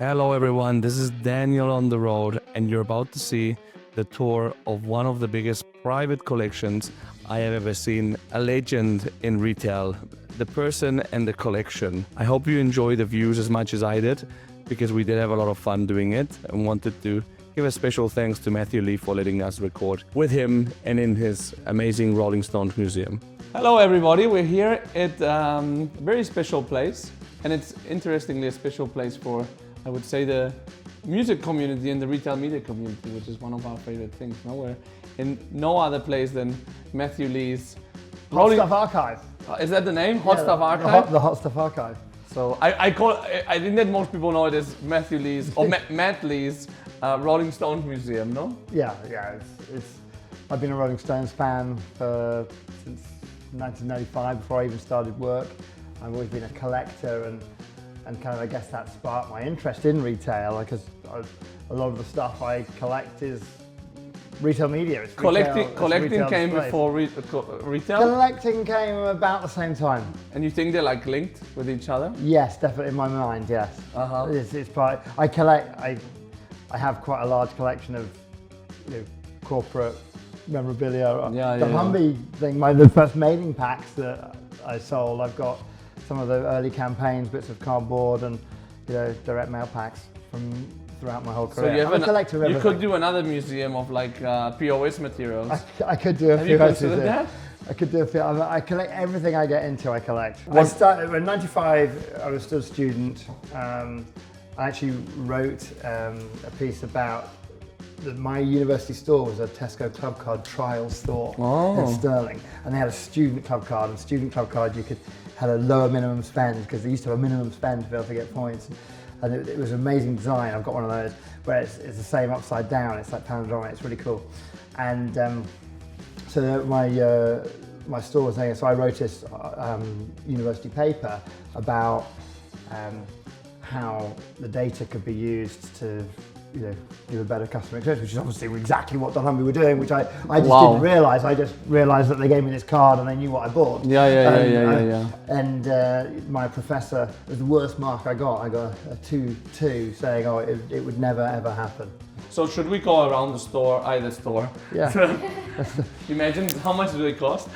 Hello everyone, this is Daniel on the road and you're about to see the tour of one of the biggest private collections I have ever seen. A legend in retail, the person and the collection. I hope you enjoy the views as much as I did, because we did have a lot of fun doing it, and wanted to give a special thanks to Matthew Lee for letting us record with him and in his amazing Rolling Stones museum. Hello everybody, we're here at a very special place, and it's interestingly a special place for, I would say, the music community and the retail media community, which is one of our favorite things. No, we're in no other place than Matthew Lee's Hot Stuff Archive. Is that the name? Hot Yeah, Stuff Archive? The Hot Stuff Archive. So I think that most people know it as Matthew Lee's, or Matt Lee's Rolling Stones museum, no? Yeah. I've been a Rolling Stones fan since 1995, before I even started work. I've always been a collector, and kind of, I guess that sparked my interest in retail, because a lot of the stuff I collect is retail media. It's Collecting came before retail? Collecting came about the same time. And you think they're like linked with each other? Yes, definitely, in my mind, yes. It's part. I have quite a large collection of corporate memorabilia. The Humvee thing, the first mailing packs that I sold, I've got some of the early campaigns, bits of cardboard, and direct mail packs from throughout my whole career. So I'm a collector of everything. You could do another museum of like POS materials. I could do a few. Have you considered that? I could do a few. I collect everything I get into. I collect. I started in '95. I was still a student. I actually wrote a piece about my university store was a Tesco club card trial store in Stirling, and they had a student club card. And student club card, you had a lower minimum spend, because they used to have a minimum spend to be able to get points. And it was an amazing design. I've got one of those where it's the same upside down. It's like panoramic. It's really cool. And so my store was there. So I wrote this university paper about how the data could be used to give a better customer experience, which is obviously exactly what Don Humby were doing, which I just didn't realise. I just realised that they gave me this card and they knew what I bought. Yeah. And my professor, it was the worst mark I got. I got a 2-2, saying, it would never ever happen. So should we go around the store, either store? Yeah. Imagine how much do they cost?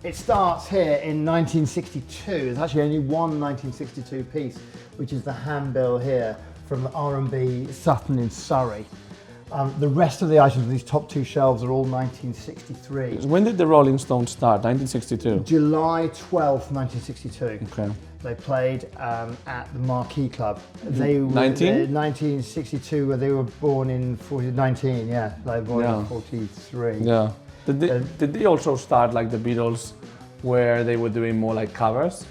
It starts here in 1962. There's actually only one 1962 piece, which is the handbill here, from the R&B Sutton in Surrey. The rest of the items on these top two shelves are all 1963. When did the Rolling Stones start? 1962? July 12th, 1962. Okay. They played at the Marquee Club. They were 1962, where they were born in 19, yeah. They were born in 43. Yeah. Did they also start like the Beatles, where they were doing more like covers?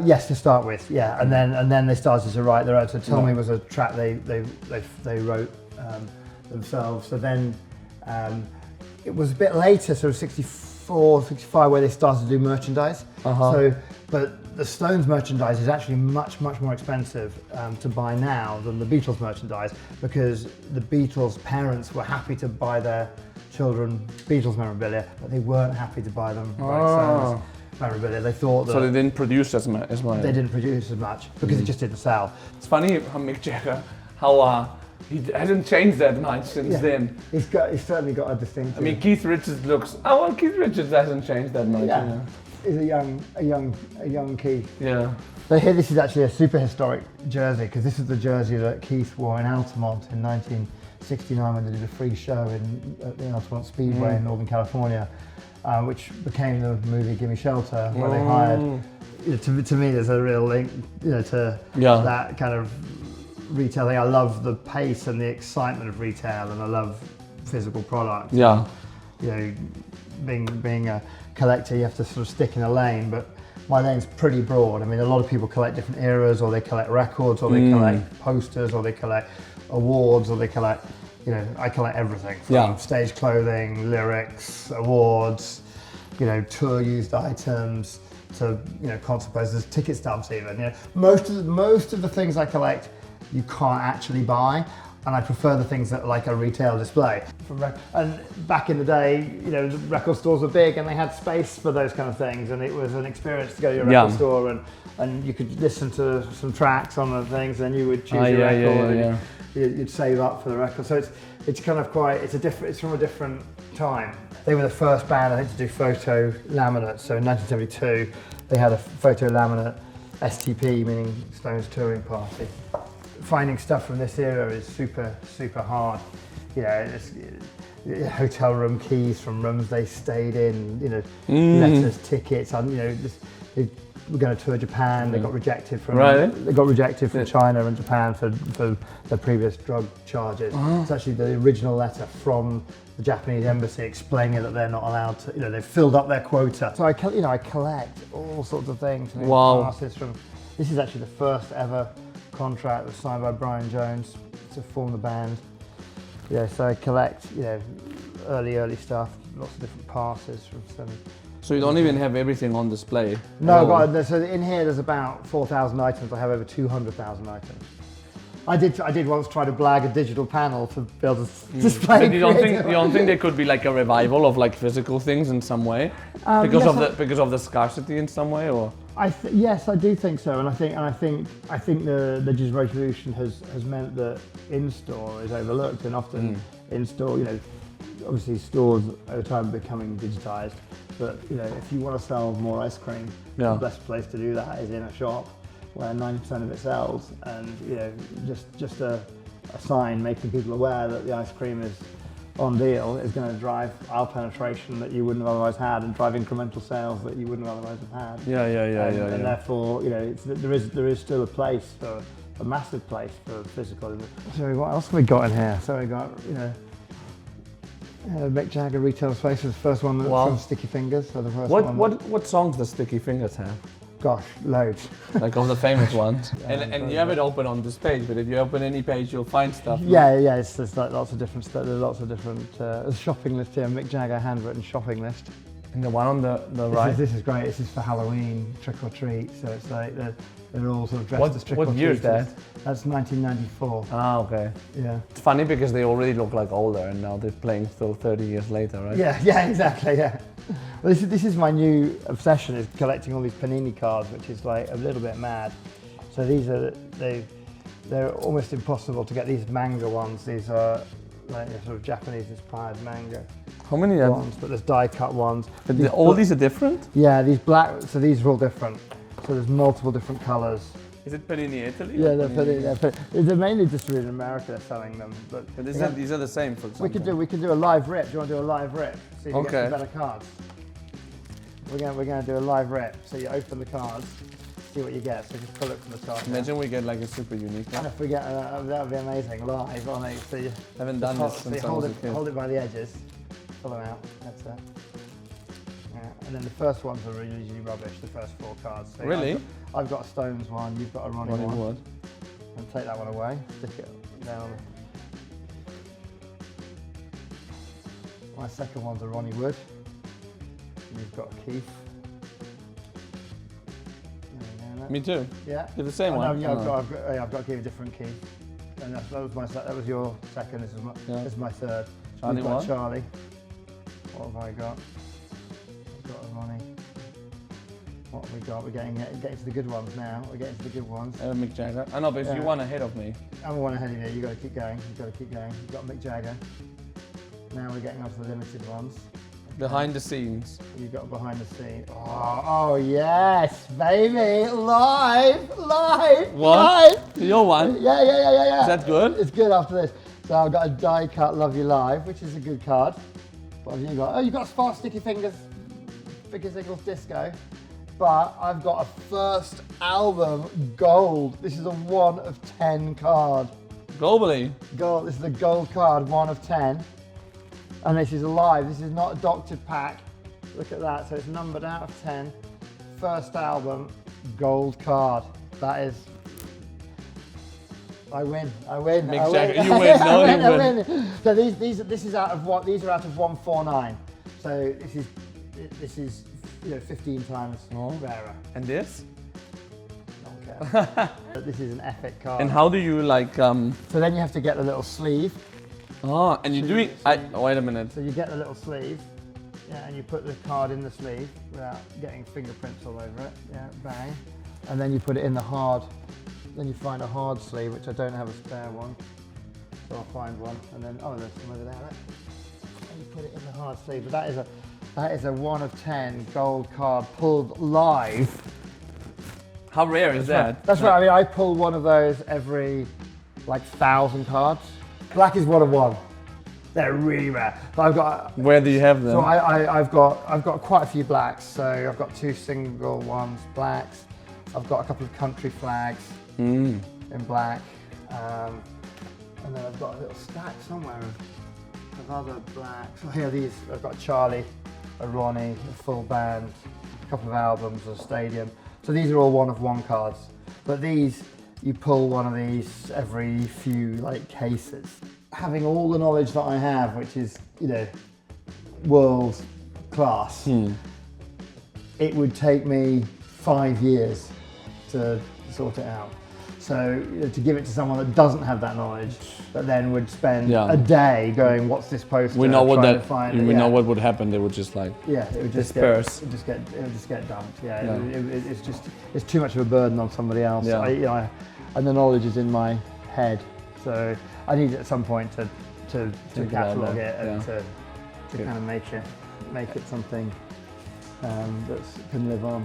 Yes, to start with, yeah, and then they started to write their own. So "Tell Me" was a track they wrote themselves. So then it was a bit later, sort of 64, 65, where they started to do merchandise. So, but the Stones merchandise is actually much more expensive to buy now than the Beatles merchandise, because the Beatles' parents were happy to buy their children Beatles memorabilia, but they weren't happy to buy them Stones memorabilia. They thought that... So they didn't produce as much? They didn't produce as much, because it just didn't sell. It's funny how Mick Jagger, he hasn't changed that much since then. He's certainly got a distinctive... I mean, Keith Richards looks... Keith Richards hasn't changed that much. Yeah. He's a young Keith. Yeah. So here, this is actually a super historic jersey, because this is the jersey that Keith wore in Altamont in 1969, when they did a free show at the Altamont Speedway in Northern California. Which became the movie Gimme Shelter, where they hired. To me, there's a real link, to that kind of retail thing. I love the pace and the excitement of retail, and I love physical products. Yeah. Being a collector, you have to sort of stick in a lane, but my lane's pretty broad. I mean, a lot of people collect different eras, or they collect records, or they collect posters, or they collect awards, or they collect. I collect everything from stage clothing, lyrics, awards, tour used items, to concert posters, ticket stubs even. Most of the things I collect, you can't actually buy. And I prefer the things that are like a retail display. And back in the day, you know, the record stores were big and they had space for those kind of things, and it was an experience to go to your record store and you could listen to some tracks on the things, and you would choose your record and you'd save up for the record. So it's kind of quite, it's from a different time. They were the first band, I think, to do photo laminate. So in 1972, they had a photo laminate STP, meaning Stones Touring Party. Finding stuff from this era is super, super hard. You know, it's hotel room keys from rooms they stayed in, you know, letters, tickets, and, you know, they were going to tour Japan. They got rejected from China and Japan for their previous drug charges. It's actually the original letter from the Japanese embassy explaining that they're not allowed to, you know, they've filled up their quota. So I collect all sorts of things. Wow. This is actually the first ever contract was signed by Brian Jones to form the band. Yeah, so I collect, you know, early stuff, lots of different passes from some. So you don't even have everything on display? No, but so in here there's about 4,000 items. I have over 200,000 items. I did once try to blag a digital panel to be able to display. But you don't think there could be like a revival of like physical things in some way because of the scarcity in some way, or? Yes, I do think so, and I think the digital revolution has meant that in-store is overlooked, and often in-store, you know, obviously stores over time are becoming digitized, but you know, if you want to sell more ice cream, the best place to do that is in a shop where 90% of it sells, and you know, just a sign making people aware that the ice cream is on deal is going to drive aisle penetration that you wouldn't have otherwise had, and drive incremental sales that you wouldn't otherwise have had. And therefore, you know, there is still a place for a massive place for physical. So what else have we got in here? So we got, you know, Mick Jagger Retail Space was the first one from Sticky Fingers. So the first what songs does Sticky Fingers have? Gosh, loads. Like of the famous ones. And you have it open on this page, but if you open any page, you'll find stuff. Yeah, there's like lots of different stuff. There's lots of different there's a shopping list here, Mick Jagger handwritten shopping list. And the one on the right. This is great. This is for Halloween, trick or treat. So it's like they're all sort of dressed as trick or treat. What year is that? That's 1994. Ah, okay. Yeah. It's funny because they already look like older, and now they're playing still 30 years later, right? Yeah, exactly. Yeah. Well, this is my new obsession, is collecting all these Panini cards, which is like a little bit mad. So they're almost impossible to get. These manga ones. These are like sort of Japanese-inspired manga. How many ones? But there's die-cut ones. But all these are different? Yeah, these black. So these are all different. So there's multiple different colours. Is it Panini Italy? Yeah, they're mainly distributed in America. They're selling them, but these are the same, for example. We can do a live rip. Do you want to do a live rip? So you get some better cards. We're going to do a live rip. So you open the cards, see what you get. So just pull it from the top. Imagine we get like a super unique one. And if we get that would be amazing. Live on it. So you haven't done this since I was a kid. Hold it by the edges. Pull them out. That's it. Yeah. And then the first ones are usually rubbish. The first 4 cards. So really? I've got a Stones one. You've got a Ronnie one. And take that one away. Stick it down. My second one's a Ronnie Wood. You've got Keith. Me too. Yeah. You're the same one. Yeah, I've got to give a different Keith. And that was your second. This is my third. Charlie one. Charlie. What have I got? I've got a Ronnie. What have we got? We're getting to the good ones now. We're getting to the good ones. Mick Jagger. I know, but you one ahead of me. I'm one ahead of you. You've got to keep going. You've got Mick Jagger. Now we're getting on to the limited ones. Behind the scenes. You've got behind the scenes. Oh yes, baby! Live! What? Live! Your one? Yeah. Is that good? It's good after this. So I've got a die cut Love You Live, which is a good card. What have you got? Oh, you've got Spark Sticky Fingers, Singles Disco. But I've got a first album gold. This is a 1 of 10 card. Globally? Gold. This is a gold card, 1 of 10. And this is live. This is not a doctored pack. Look at that. So it's numbered out of 10. First album, gold card. That is. I win. Mick Jagger, you win. No, you win. So this is out of what? These are out of 149. So this is 15 times rarer. And this? Okay. But this is an epic card. And how do you like? So then you have to get the little sleeve. Oh, and you're doing. Wait a minute. So you get the little sleeve, yeah, and you put the card in the sleeve without getting fingerprints all over it. Yeah, bang. And then you put it in the hard. Then you find a hard sleeve, which I don't have a spare one, so I'll find one. And then there's some over there. Look. And you put it in the hard sleeve. But that is a 1 of 10 gold card pulled live. How rare is that? That's right. I mean, I pull one of those every like 1,000 cards. Black is 1 of 1. They're really rare. But I've got. Where do you have them? So I've got quite a few blacks. So I've got 2 single ones blacks. I've got a couple of country flags in black, and then I've got a little stack somewhere of other blacks. Oh, here, these. I've got Charlie, a Ronnie, a full band, a couple of albums, a stadium. So these are all 1 of 1 cards. But these, you pull one of these every few cases. Having all the knowledge that I have, which is world class, it would take me 5 years to sort it out. So to give it to someone that doesn't have that knowledge, that then would spend a day going, "What's this poster?" We know what we know what would happen. They would just it would just disperse. It would just get dumped. Yeah, it's too much of a burden on somebody else. Yeah. And the knowledge is in my head, so I need at some point to catalog it and to kind of make it something that can live on.